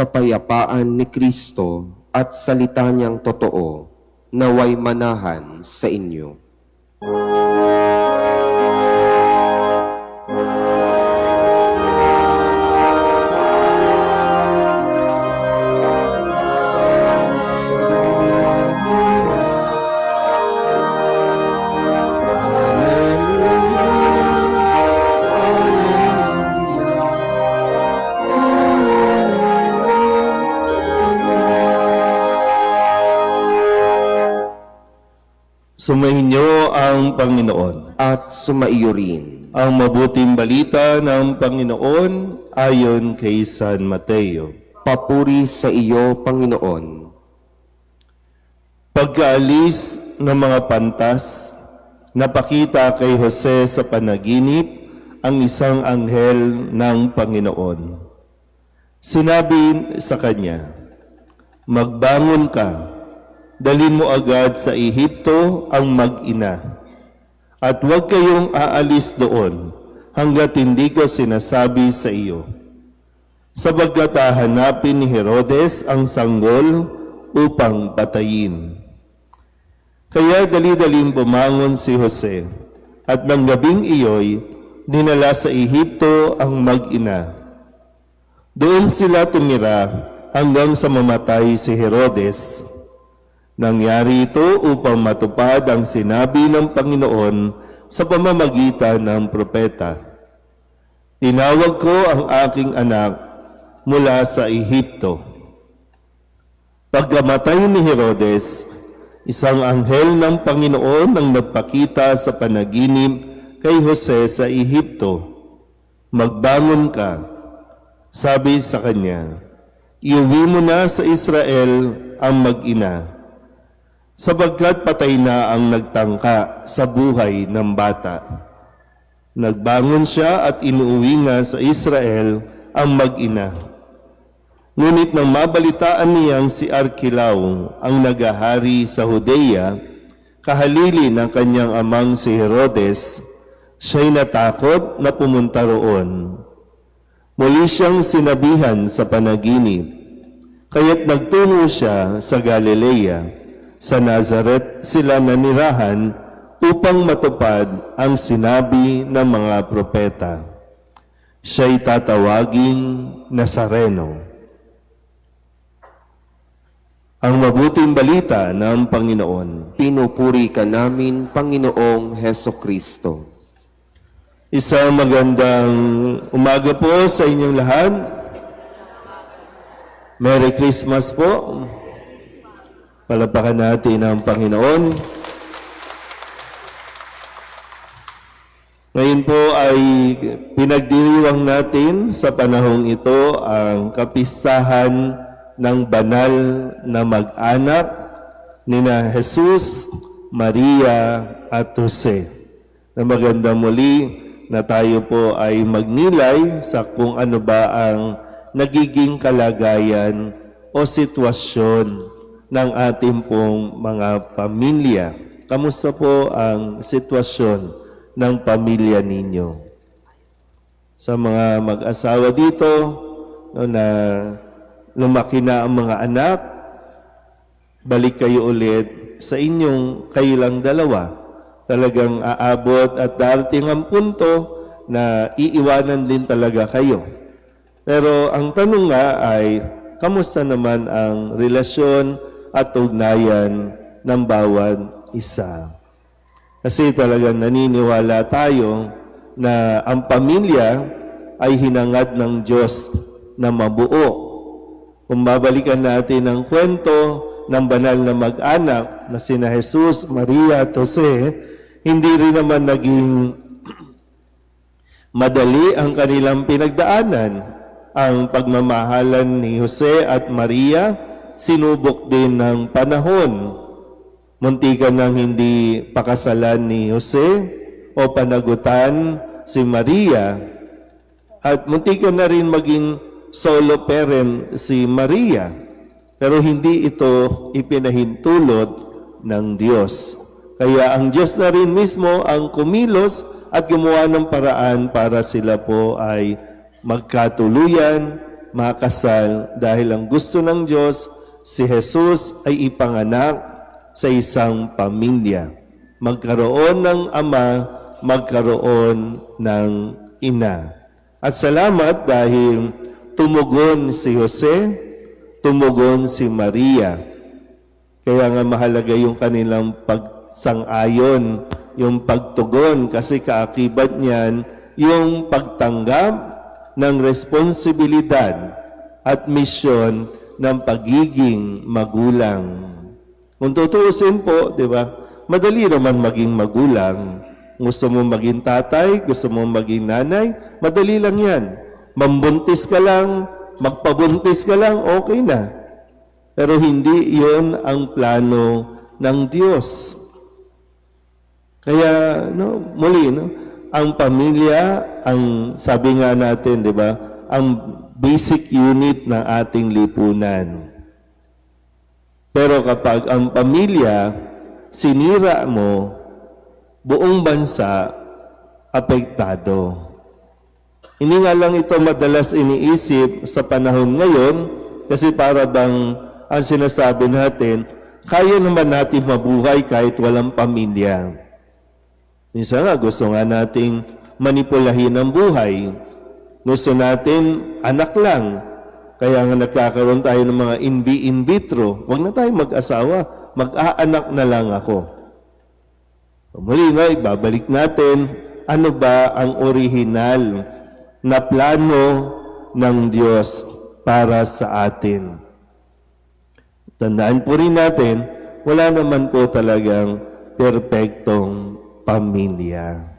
kapayapaan ni Kristo at salita niyang totoo, naway manahan sa inyo. Sumainyo ang Panginoon. At sumaiyo rin. Ang mabuting balita ng Panginoon ayon kay San Mateo. Papuri sa iyo, Panginoon. Pagkaalis ng mga pantas, napakita kay Jose sa panaginip ang isang anghel ng Panginoon. Sinabi sa kanya, "Magbangon ka. Dalhin mo agad sa Ehipto ang mag-ina. At huwag kayong aalis doon hanggat hindi ko sinasabi sa iyo. Sapagkat hahanapin ni Herodes ang sanggol upang patayin." Kaya dali-daling bumangon si Jose, at ng gabing iyo'y dinala sa Ehipto ang mag-ina. Doon sila tumira hanggang sa mamatay si Herodes. Nangyari ito upang matupad ang sinabi ng Panginoon sa pamamagitan ng propeta. "Tinawag ko ang aking anak mula sa Ehipto." Pagkamatay ni Herodes, isang anghel ng Panginoon ang nagpakita sa panaginip kay Jose sa Ehipto. "Magbangon ka," sabi sa kanya, "iuwi mo na sa Israel ang mag-ina, sapagkat patay na ang nagtangka sa buhay ng bata." Nagbangon siya at inuuwi nga sa Israel ang mag-ina. Ngunit nang mabalitaan niyang si Arkelao ang nagahari sa Judea, kahalili ng kanyang amang si Herodes, siya'y natakot na pumunta roon. Muli siyang sinabihan sa panaginip, kaya't nagtungo siya sa Galilea. Sa Nazaret sila nanirahan upang matupad ang sinabi ng mga propeta. Siya'y tatawaging Nazareno. Ang mabuting balita ng Panginoon. Pinupuri ka namin, Panginoong Heso Kristo. Isang magandang umaga po sa inyong lahat. Merry Christmas po. Palapakan natin ang Panginoon. Ngayon po ay pinagdiriwang natin sa panahong ito ang kapistahan ng banal na mag-anak nina Jesus, Maria at Jose. Na maganda muli na tayo po ay magnilay sa kung ano ba ang nagiging kalagayan o sitwasyon ng ating pong mga pamilya. Kamusta po ang sitwasyon ng pamilya ninyo? Sa mga mag-asawa dito, na lumaki na ang mga anak, balik kayo ulit sa inyong kayo lang dalawa. Talagang aabot at darating ang punto na iiwanan din talaga kayo. Pero ang tanong nga ay, kamusta naman ang relasyon at ugnayan ng bawat isa? Kasi talagang naniniwala tayo na ang pamilya ay hinangad ng Diyos na mabuo. Kung babalikan natin ang kwento ng banal na mag-anak na sina Jesus, Maria at Jose, hindi rin naman naging madali ang kanilang pinagdaanan. Ang pagmamahalan ni Jose at Maria, sinubok din ng panahon. Muntikan nang hindi pakasalan ni Jose o panagutan si Maria, at muntikan na rin maging solo parent si Maria. Pero hindi ito ipinahintulot ng Diyos. Kaya ang Diyos na rin mismo ang kumilos at gumawa ng paraan para sila po ay magkatuluyan, makasal dahil ang gusto ng Diyos, si Jesus ay ipanganak sa isang pamilya. Magkaroon ng ama, magkaroon ng ina. At salamat dahil tumugon si Jose, tumugon si Maria. Kaya nga mahalaga yung kanilang pagsang-ayon, yung pagtugon kasi kaakibat niyan yung pagtanggap ng responsibilidad at misyon ng pagiging magulang. Kung tutuusin po, di ba, madali naman maging magulang. Gusto mo maging tatay, gusto mo maging nanay, madali lang yan. Mambuntis ka lang, magpabuntis ka lang, okay na. Pero hindi yon ang plano ng Diyos. Kaya, muli, ang pamilya, ang sabi nga natin, di ba, ang basic unit ng ating lipunan. Pero kapag ang pamilya, sinira mo, buong bansa, apektado. Hindi nga lang ito madalas iniisip sa panahon ngayon, kasi para bang ang sinasabi natin, kaya naman natin mabuhay kahit walang pamilya. Minsan nga, gusto nga nating manipulahin ang buhay. Gusto natin anak lang. Kaya nga nagkakaroon tayo ng mga in vitro. Huwag na tayo mag-asawa. Mag-aanak na lang ako. Muli na, ibabalik natin, ano ba ang orihinal na plano ng Diyos para sa atin? Tandaan po rin natin, wala naman po talagang perpektong pamilya.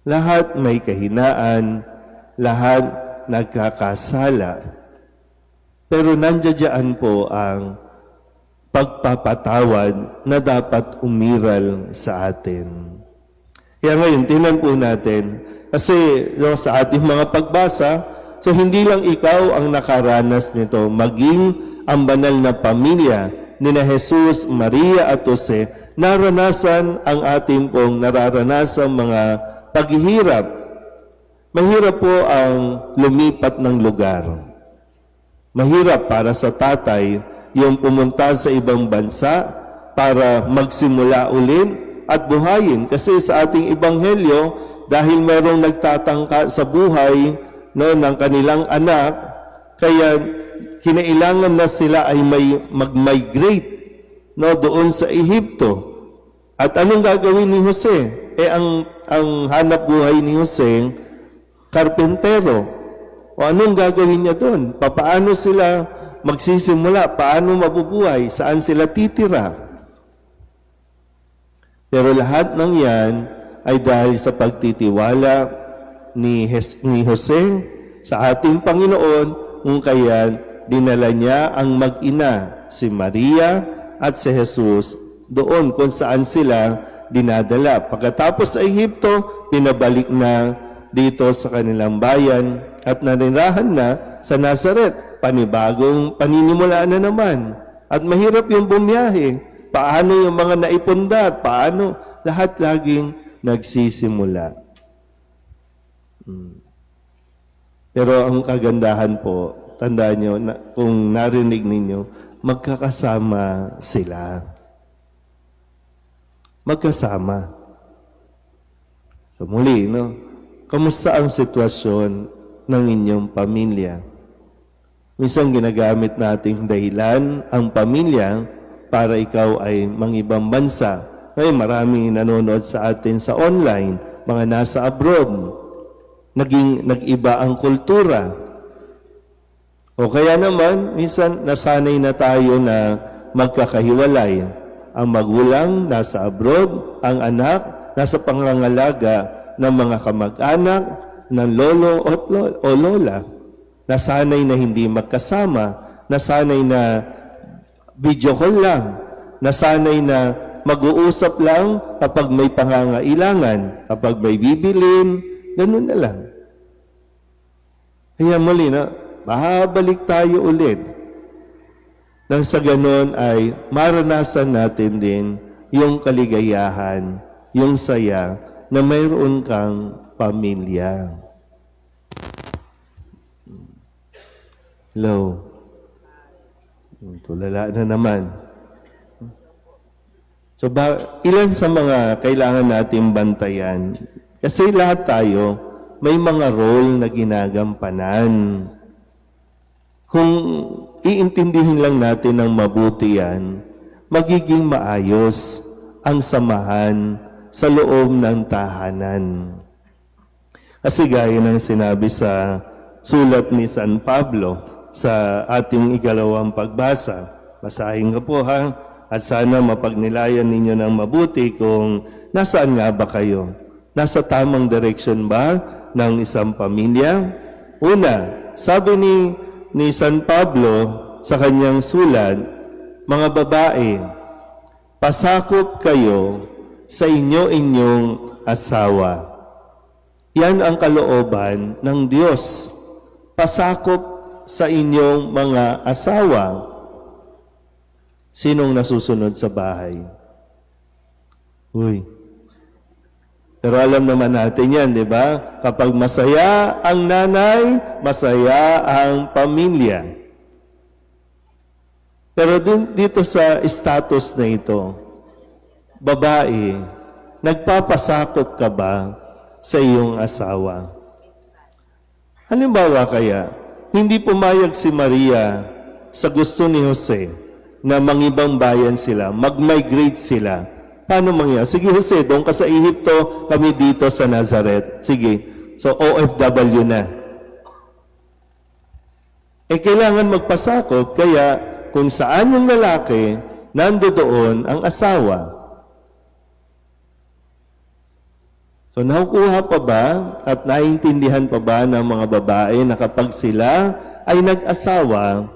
Lahat may kahinaan, lahat nagkakasala. Pero nandiyan po ang pagpapatawad na dapat umiral sa atin. Kaya ngayon, tingnan po natin, kasi sa ating mga pagbasa, so hindi lang ikaw ang nakaranas nito, maging ang banal na pamilya ni na Jesus, Maria at Jose, naranasan ang ating pong nararanasan mga paghihirap. Mahirap po ang lumipat ng lugar. Mahirap para sa tatay yung pumunta sa ibang bansa para magsimula ulit at buhayin. Kasi sa ating ebanghelyo, dahil merong nagtatangka sa buhay ng kanilang anak, kaya kinailangan na sila ay mag-migrate doon sa Ehipto. At anong gagawin ni Jose? Ang hanap buhay ni Jose, karpentero. O anong gagawin niya doon? Paano sila magsisimula? Paano mabubuhay? Saan sila titira? Pero lahat ng yan ay dahil sa pagtitiwala ni Jose sa ating Panginoon, kung kaya dinala niya ang mag-ina, si Maria at si Jesus, doon kung saan sila dinadala. Pagkatapos sa Ehipto, pinabalik na dito sa kanilang bayan at naninirahan na sa Nazaret. Panibagong paninimulaan na naman. At mahirap yung bumiyahe. Paano yung mga naipundar? Paano? Lahat laging nagsisimula. Pero ang kagandahan po, tandaan nyo, kung narinig ninyo, magkakasama sila. Magkasama. So muli, kamusta ang sitwasyon ng inyong pamilya? Minsan ginagamit nating dahilan ang pamilya para ikaw ay mangibang bansa. Ngayon maraming nanonood sa atin sa online, mga nasa abroad. Nag-iba ang kultura. O kaya naman, minsan nasanay na tayo na magkakahiwalay. Ang magulang nasa abroad, ang anak nasa pangangalaga ng mga kamag-anak, ng lolo o lola. Nasanay na hindi magkasama, nasanay na video call lang, nasanay na mag-uusap lang kapag may pangangailangan, kapag may bibilin, ganun na lang. Kaya muli babalik tayo ulit. Nang sa ganun ay maranasan natin din yung kaligayahan, yung saya na mayroon kang pamilya. Hello. Tulala na naman. So, ilan sa mga kailangan natin bantayan? Kasi lahat tayo, may mga role na ginagampanan. Kung iintindihin lang natin ng mabuti yan, magiging maayos ang samahan sa loob ng tahanan. Kasi gaya ng sinabi sa sulat ni San Pablo sa ating ikalawang pagbasa, basahin ko po ha, at sana mapagnilayan ninyo ng mabuti kung nasaan nga ba kayo. Nasa tamang direksyon ba ng isang pamilya? Una, sabi ni San Pablo sa kanyang sulat, mga babae, pasakop kayo sa inyong asawa. Yan ang kalooban ng Diyos. Pasakop sa inyong mga asawa. Sinong nasusunod sa bahay? Uy. Pero alam naman natin yan, di ba? Kapag masaya ang nanay, masaya ang pamilya. Pero dito sa status na ito, babae, nagpapasakop ka ba sa iyong asawa? Halimbawa kaya, hindi pumayag si Maria sa gusto ni Jose na mangibang bayan sila, mag-migrate sila. Paano mangyari? Sige Jose, doon ka sa Ehipto, kami dito sa Nazareth. Sige, so OFW na. Kailangan magpasakop, kaya kung saan yung lalaki, nandoon ang asawa. So nakukuha pa ba at naiintindihan pa ba ng mga babae na kapag sila ay nag-asawa,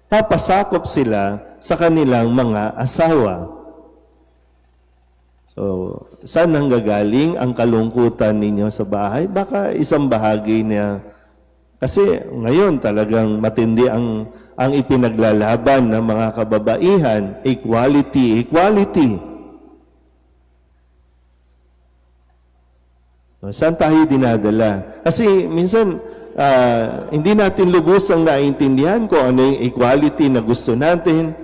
papasakop sila sa kanilang mga asawa? So, saan nanggagaling ang kalungkutan ninyo sa bahay? Baka isang bahagi niya. Kasi ngayon talagang matindi ang ipinaglalaban ng mga kababaihan. Equality, equality. Saan tayo dinadala? Kasi minsan, hindi natin lubusang naiintindihan kung ano yung equality na gusto natin.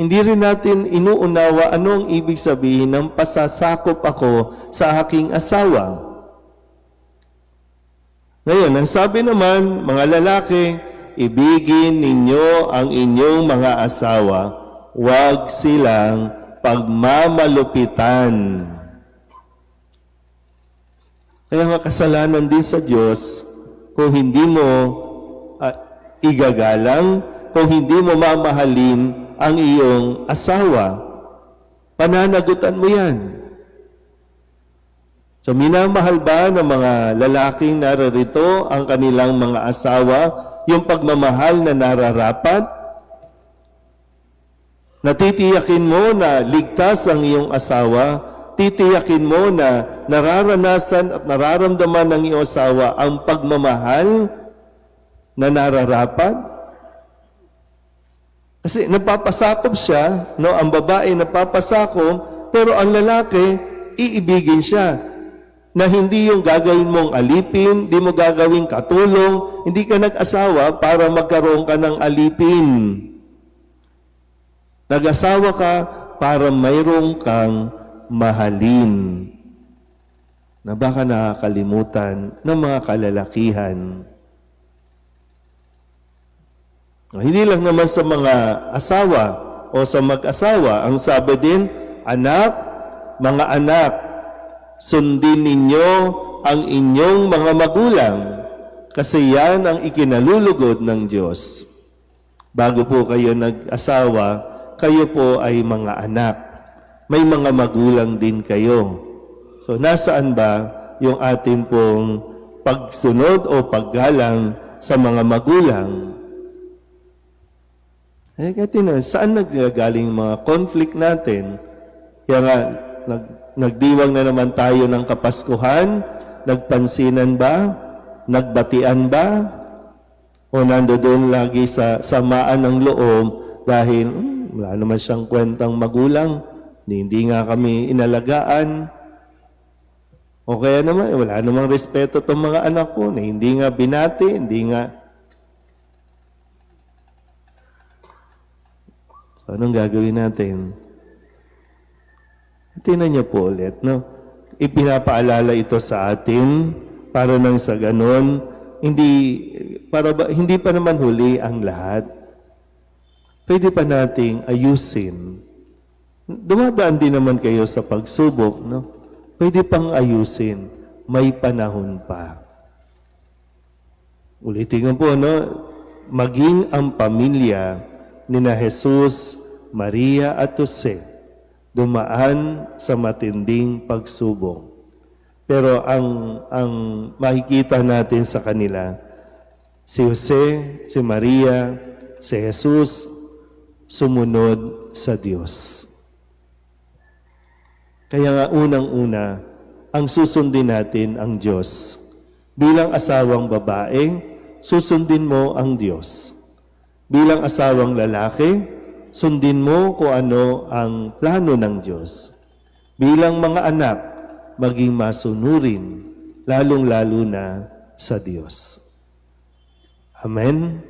Hindi rin natin inuunawa anong ibig sabihin ng pasasakop ako sa aking asawa. Ngayon, ang sabi naman, mga lalaki, ibigin ninyo ang inyong mga asawa, huwag silang pagmamalupitan. Kaya nga kasalanan din sa Diyos kung hindi mo igagalang, kung hindi mo mamahalin ang iyong asawa. Pananagutan mo yan. So minamahal ba ng mga lalaking nararito ang kanilang mga asawa, yung pagmamahal na nararapat? Natitiyakin mo na ligtas ang iyong asawa, titiyakin mo na nararanasan at nararamdaman ng iyong asawa ang pagmamahal na nararapat? Kasi napapasakop siya, no? Ang babae napapasakop, pero ang lalaki, iibigin siya. Na hindi yung gagawin mong alipin, hindi mo gagawing katulong, hindi ka nag-asawa para magkaroon ka ng alipin. Nag-asawa ka para mayroong kang mahalin na baka nakakalimutan ng mga kalalakihan. Hindi lang naman sa mga asawa o sa mag-asawa, ang sabi din, anak, mga anak, sundin ninyo ang inyong mga magulang kasi yan ang ikinalulugod ng Diyos. Bago po kayo nag-asawa, kayo po ay mga anak. May mga magulang din kayo. So, nasaan ba yung atin pong pagsunod o paggalang sa mga magulang? Saan naggagaling mga conflict natin? Kaya nga, nagdiwang na naman tayo ng Kapaskuhan, nagpansinan ba? Nagbatian ba? O nandoon lagi sa samaan ng loob dahil wala naman siyang kwentang magulang, hindi nga kami inalagaan. O kaya naman, wala namang respeto itong mga anak ko, na hindi nga binati, hindi nga. So, anong gagawin natin? Tingnan niyo po ulit, no? Ipinapaalala ito sa atin para nang sa ganon, hindi pa naman huli ang lahat. Pwede pa nating ayusin. Dumadaan din naman kayo sa pagsubok, no? Pwede pang ayusin. May panahon pa. Ulitin ko po, no? Maging ang pamilya ni na Jesus, Maria at Jose dumaan sa matinding pagsubok. Pero ang makikita natin sa kanila, si Jose, si Maria, si Jesus, sumunod sa Diyos. Kaya nga unang-una, ang susundin natin ang Diyos. Bilang asawang babae, susundin mo ang Diyos. Bilang asawang lalaki, sundin mo kung ano ang plano ng Diyos. Bilang mga anak, maging masunurin, lalong-lalo na sa Diyos. Amen.